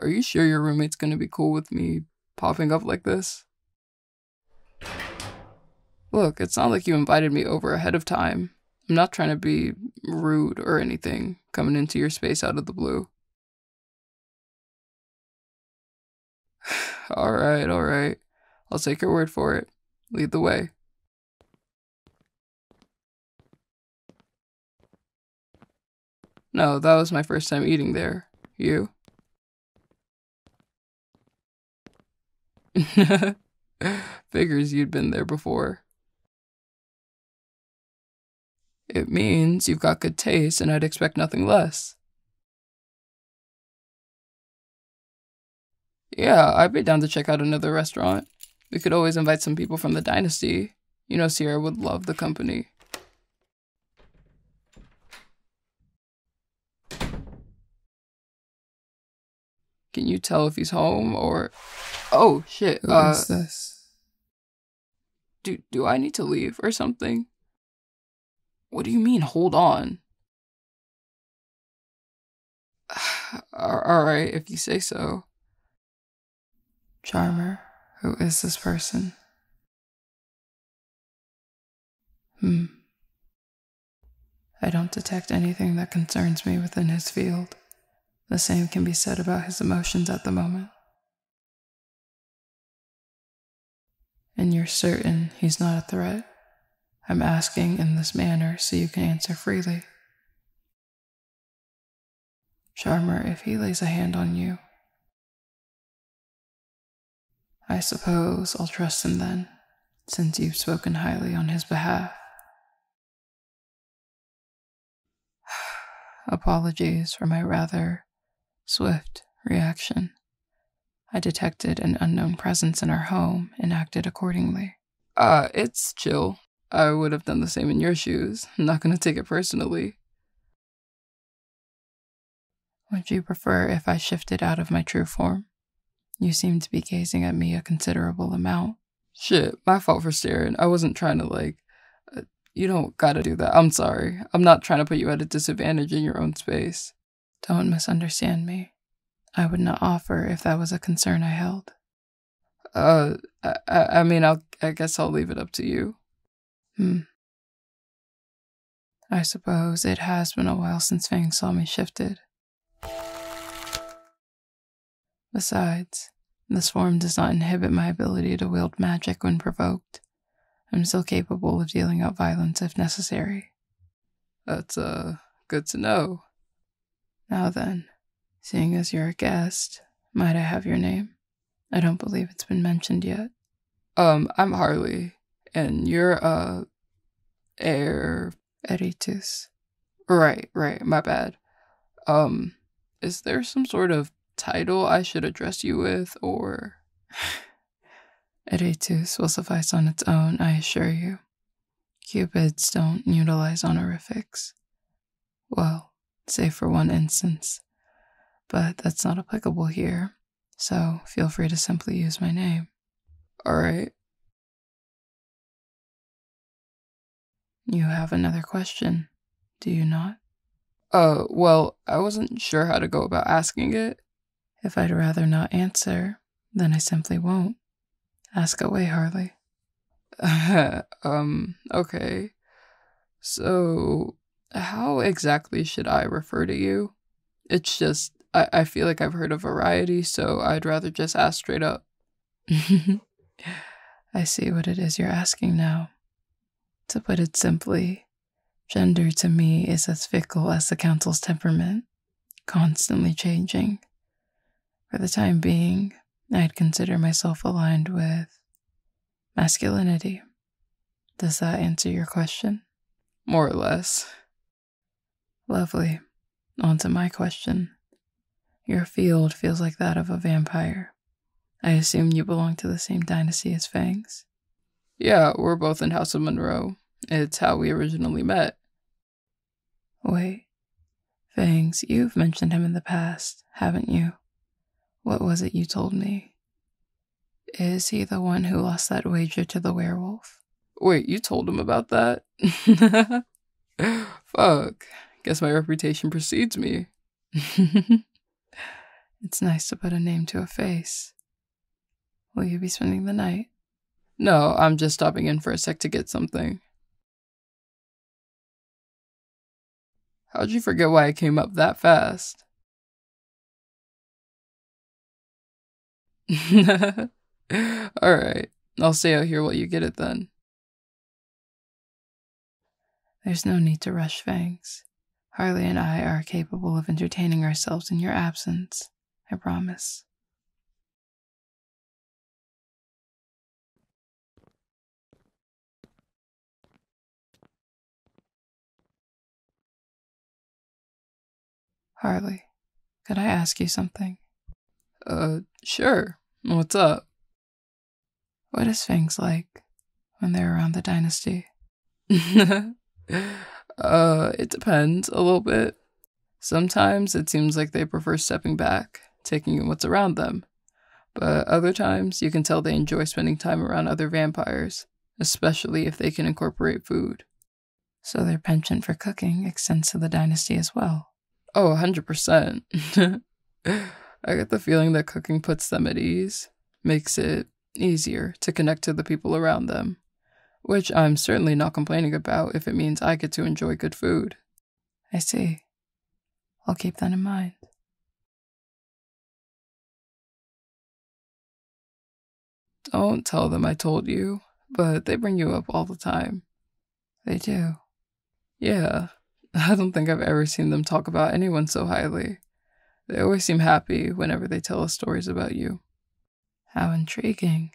Are you sure your roommate's gonna be cool with me popping up like this? Look, it's not like you invited me over ahead of time. I'm not trying to be rude or anything, coming into your space out of the blue. Alright. I'll take your word for it. Lead the way. No, that was my first time eating there. You? Figures you'd been there before. It means you've got good taste, and I'd expect nothing less. Yeah, I'd be down to check out another restaurant. We could always invite some people from the dynasty. You know Sierra would love the company. Can you tell if he's home or... Oh, shit. Who is this? Do I need to leave or something? What do you mean, hold on? Alright, if you say so. Charmer, who is this person? I don't detect anything that concerns me within his field. The same can be said about his emotions at the moment. And you're certain he's not a threat? I'm asking in this manner so you can answer freely. Charmer, if he lays a hand on you, I suppose I'll trust him then, since you've spoken highly on his behalf. Apologies for my rather swift reaction. I detected an unknown presence in our home and acted accordingly. It's chill. I would have done the same in your shoes. I'm not gonna take it personally. Would you prefer if I shifted out of my true form? You seem to be gazing at me a considerable amount. Shit, my fault for staring. I wasn't trying to, you don't gotta do that. I'm sorry. I'm not trying to put you at a disadvantage in your own space. Don't misunderstand me. I would not offer if that was a concern I held. I mean, I guess I'll leave it up to you. I suppose it has been a while since Fang saw me shifted. Besides, this form does not inhibit my ability to wield magic when provoked. I'm still capable of dealing out violence if necessary. That's, good to know. Now then, seeing as you're a guest, might I have your name? I don't believe it's been mentioned yet. I'm Harley, and you're, Heir... Eritus. Right, my bad. Is there some sort of title I should address you with, or... Eritus will suffice on its own, I assure you. Cupids don't utilize honorifics. Well, save for one instance. But that's not applicable here, so feel free to simply use my name. Alright. You have another question, do you not? Well, I wasn't sure how to go about asking it. If I'd rather not answer, then I simply won't. Ask away, Harley. Okay. So, how exactly should I refer to you? It's just, I feel like I've heard a variety, so I'd rather just ask straight up. I see what it is you're asking now. To put it simply, gender to me is as fickle as the council's temperament, constantly changing. For the time being, I'd consider myself aligned with masculinity. Does that answer your question? More or less. Lovely. On to my question. Your field feels like that of a vampire. I assume you belong to the same dynasty as Fangs? Yeah, we're both in House of Monroe. It's how we originally met. Wait. Fangs, you've mentioned him in the past, haven't you? What was it you told me? Is he the one who lost that wager to the werewolf? Wait, you told him about that? Fuck. Guess my reputation precedes me. It's nice to put a name to a face. Will you be spending the night? No, I'm just stopping in for a sec to get something. How'd you forget why I came up that fast? Alright, I'll stay out here while you get it then. There's no need to rush, Fangs. Harley and I are capable of entertaining ourselves in your absence. I promise. Harley, could I ask you something? Sure. What's up? What is Fangs like when they're around the dynasty? It depends a little bit. Sometimes it seems like they prefer stepping back, taking in what's around them. But other times you can tell they enjoy spending time around other vampires, especially if they can incorporate food. So their penchant for cooking extends to the dynasty as well. Oh, 100%. I get the feeling that cooking puts them at ease, makes it easier to connect to the people around them, which I'm certainly not complaining about if it means I get to enjoy good food. I see. I'll keep that in mind. Don't tell them I told you, but they bring you up all the time. They do. Yeah, I don't think I've ever seen them talk about anyone so highly. They always seem happy whenever they tell us stories about you. How intriguing.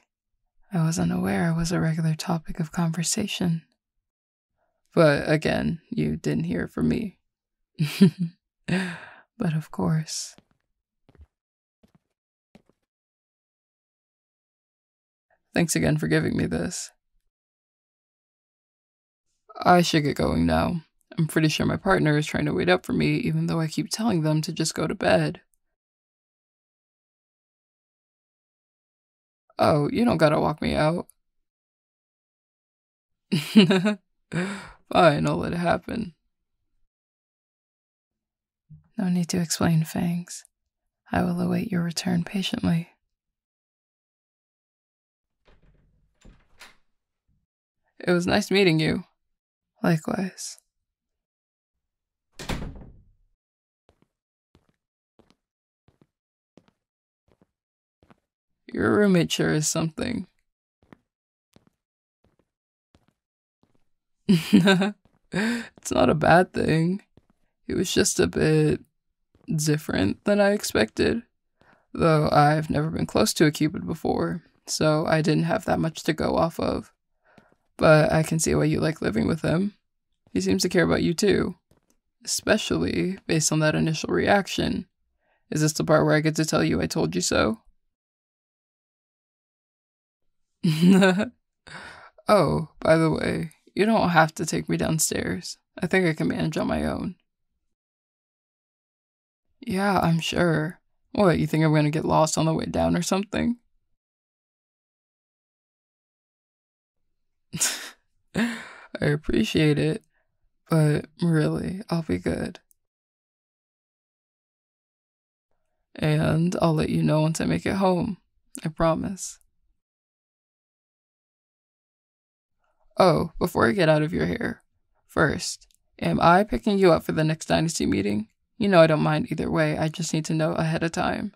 I was unaware I was a regular topic of conversation. But again, you didn't hear it from me. But of course. Thanks again for giving me this. I should get going now. I'm pretty sure my partner is trying to wait up for me, even though I keep telling them to just go to bed. Oh, you don't gotta walk me out. Fine, I'll let it happen. No need to explain, Fangs. I will await your return patiently. It was nice meeting you. Likewise. Your roommate sure is something. It's not a bad thing. It was just a bit different than I expected. Though I've never been close to a Cupid before, so I didn't have that much to go off of. But I can see why you like living with him. He seems to care about you too. Especially based on that initial reaction. Is this the part where I get to tell you I told you so? Oh, by the way, you don't have to take me downstairs. I think I can manage on my own. Yeah, I'm sure. What, you think I'm gonna get lost on the way down or something? I appreciate it, but really, I'll be good. And I'll let you know once I make it home. I promise. Oh, before I get out of your hair, first, am I picking you up for the next Dynasty meeting? You know I don't mind either way, I just need to know ahead of time.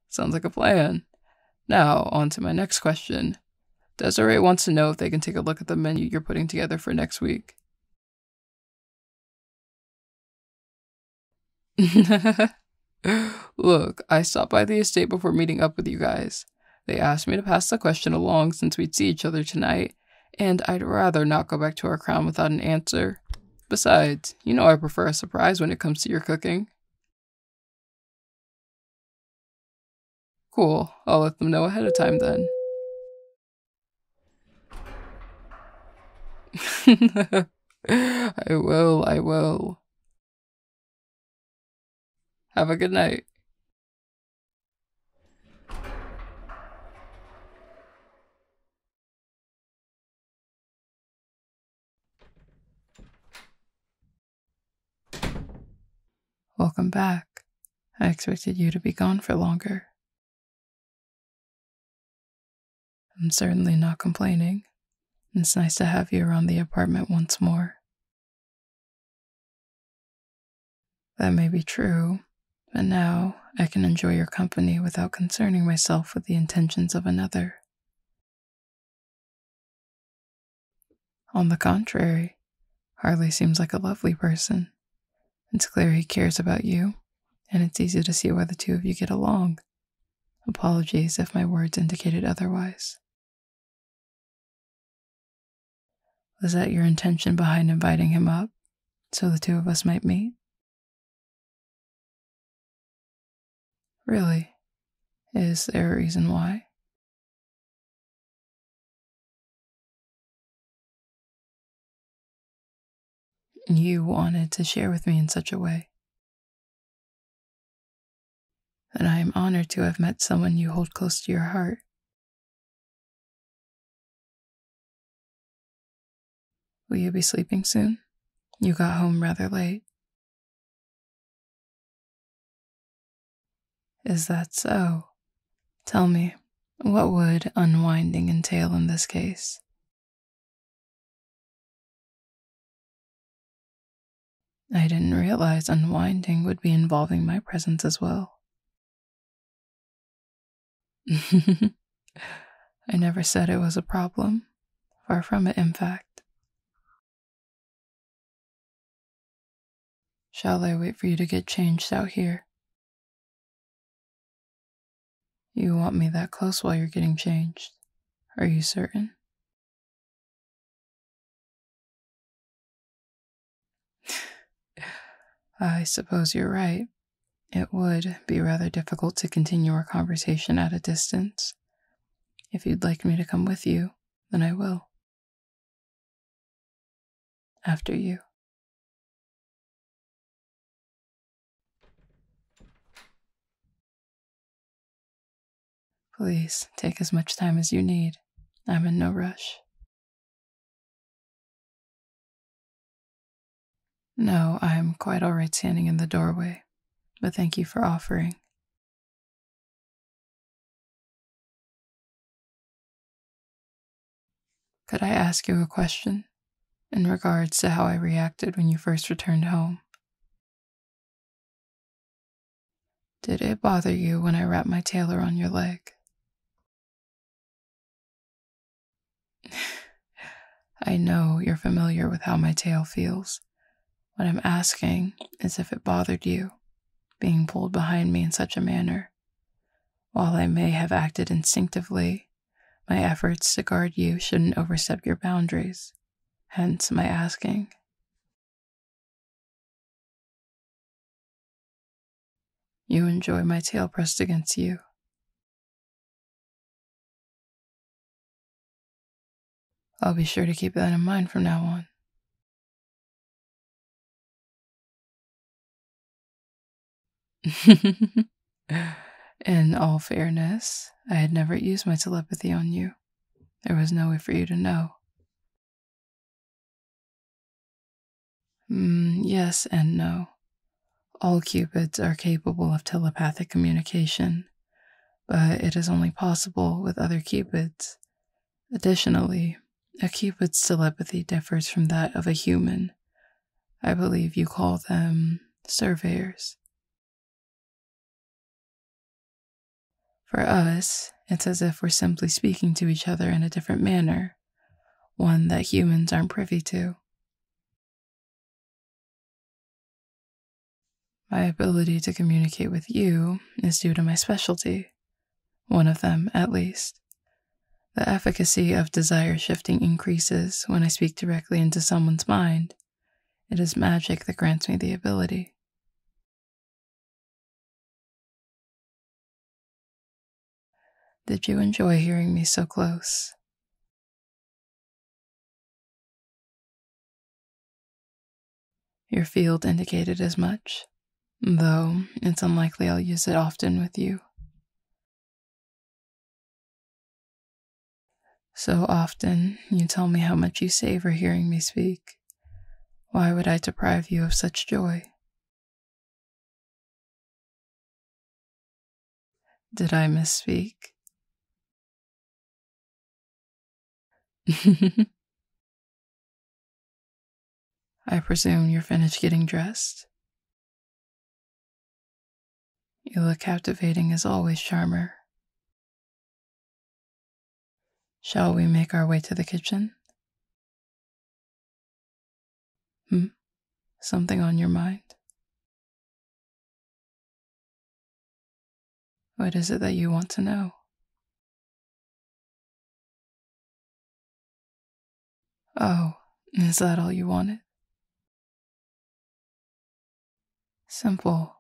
Sounds like a plan. Now, on to my next question. Desiree wants to know if they can take a look at the menu you're putting together for next week. Look, I stopped by the estate before meeting up with you guys. They asked me to pass the question along since we'd see each other tonight, and I'd rather not go back to our crown without an answer. Besides, you know I prefer a surprise when it comes to your cooking. Cool, I'll let them know ahead of time then. I will. Have a good night. Welcome back. I expected you to be gone for longer. I'm certainly not complaining. It's nice to have you around the apartment once more. That may be true, but now I can enjoy your company without concerning myself with the intentions of another. On the contrary, Harley seems like a lovely person. It's clear he cares about you, and it's easy to see why the two of you get along. Apologies if my words indicated otherwise. Was that your intention behind inviting him up, so the two of us might meet? Really? Is there a reason why? You wanted to share with me in such a way. And I am honored to have met someone you hold close to your heart. Will you be sleeping soon? You got home rather late. Is that so? Tell me, what would unwinding entail in this case? I didn't realize unwinding would be involving my presence as well. I never said it was a problem. Far from it, in fact. Shall I wait for you to get changed out here? You want me that close while you're getting changed? Are you certain? I suppose you're right. It would be rather difficult to continue our conversation at a distance. If you'd like me to come with you, then I will. After you. Please take as much time as you need. I'm in no rush. No, I'm quite all right standing in the doorway, but thank you for offering. Could I ask you a question in regards to how I reacted when you first returned home? Did it bother you when I wrapped my tail around your leg? I know you're familiar with how my tail feels. What I'm asking is if it bothered you, being pulled behind me in such a manner. While I may have acted instinctively, my efforts to guard you shouldn't overstep your boundaries, hence my asking. You enjoy my tail pressed against you. I'll be sure to keep that in mind from now on. In all fairness, I had never used my telepathy on you. There was no way for you to know. Yes and no. All Cupids are capable of telepathic communication, but it is only possible with other Cupids. Additionally, a Cupid's telepathy differs from that of a human. I believe you call them surveyors. For us, it's as if we're simply speaking to each other in a different manner, one that humans aren't privy to. My ability to communicate with you is due to my specialty, one of them at least. The efficacy of desire shifting increases when I speak directly into someone's mind. It is magic that grants me the ability. Did you enjoy hearing me so close? Your field indicated as much, though it's unlikely I'll use it often with you. So often, you tell me how much you savor hearing me speak. Why would I deprive you of such joy? Did I misspeak? I presume you're finished getting dressed. You look captivating as always, Charmer. Shall we make our way to the kitchen? Something on your mind? What is it that you want to know? Oh, is that all you wanted? Simple.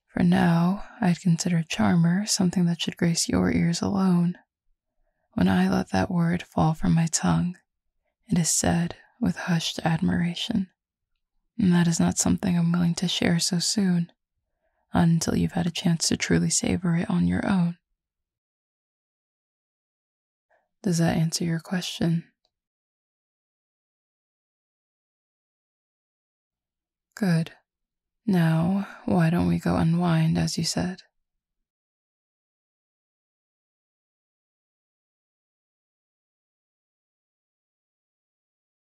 For now, I'd consider charmer something that should grace your ears alone. When I let that word fall from my tongue, it is said with hushed admiration. And that is not something I'm willing to share so soon, not until you've had a chance to truly savor it on your own. Does that answer your question? Good. Now, why don't we go unwind, as you said?